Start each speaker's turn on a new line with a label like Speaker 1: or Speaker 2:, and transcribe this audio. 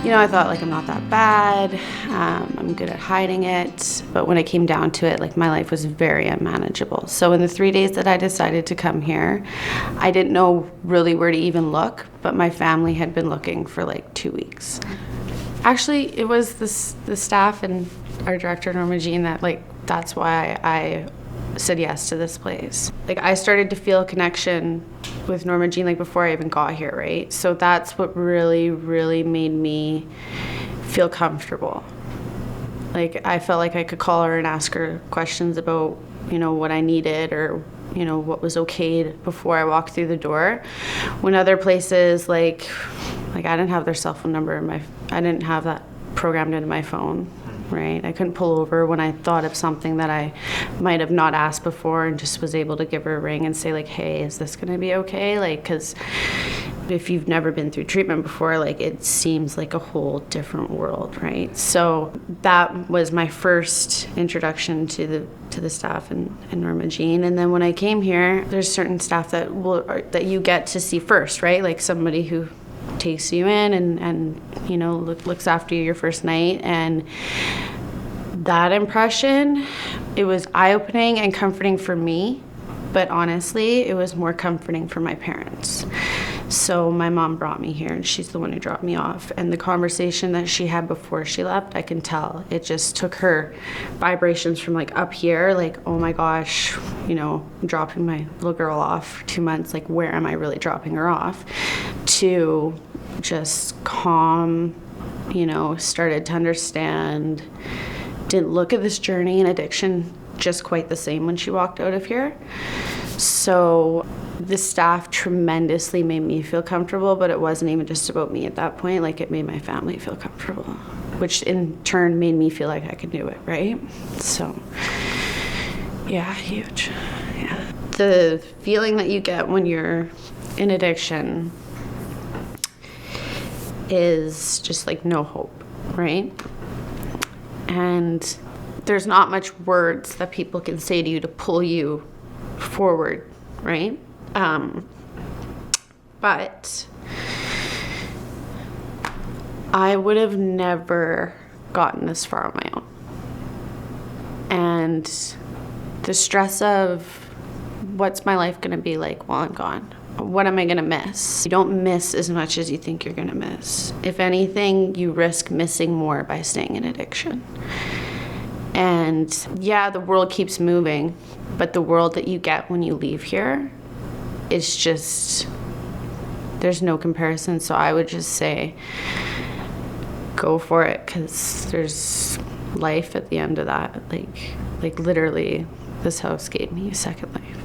Speaker 1: You know, I thought like I'm not that bad, I'm good at hiding it, but when it came down to it, like my life was very unmanageable. So in the 3 days that I decided to come here, I didn't know really where to even look, but my family had been looking for like 2 weeks. Actually, it was the staff and our director, Norma Jean, that's why I said yes to this place. Like I started to feel a connection with Norma Jean like before I even got here, right? So that's what really, really made me feel comfortable. Like I felt like I could call her and ask her questions about, you know, what I needed or, you know, what was okay before I walked through the door. When other places like I didn't have their cell phone number I didn't have that programmed into my phone. Right? I couldn't pull over when I thought of something that I might have not asked before and just was able to give her a ring and say like, hey, is this going to be okay? Like, because if you've never been through treatment before, like it seems like a whole different world, right? So that was my first introduction to the staff and Norma Jean. And then when I came here, there's certain staff that you get to see first, right? Like somebody who takes you in and you know looks after you your first night, and that impression, it was eye-opening and comforting for me, but honestly it was more comforting for my parents. So my mom brought me here and she's the one who dropped me off, and the conversation that she had before she left, I can tell it just took her vibrations from like up here, like, oh my gosh, you know, I'm dropping my little girl off for 2 months, like where am I really dropping her off, to just calm, you know, started to understand, didn't look at this journey and addiction just quite the same when she walked out of here. So the staff tremendously made me feel comfortable, but it wasn't even just about me at that point. Like it made my family feel comfortable, which in turn made me feel like I could do it, right? So yeah, huge. Yeah. The feeling that you get when you're in addiction is just like no hope, right? And there's not much words that people can say to you to pull you forward, right? But I would have never gotten this far on my own. And the stress of what's my life gonna be like while I'm gone? What am I gonna miss? You don't miss as much as you think you're gonna miss. If anything, you risk missing more by staying in addiction. And yeah, the world keeps moving, but the world that you get when you leave here is just, there's no comparison. So I would just say, go for it, because there's life at the end of that. Like literally, this house gave me a second life.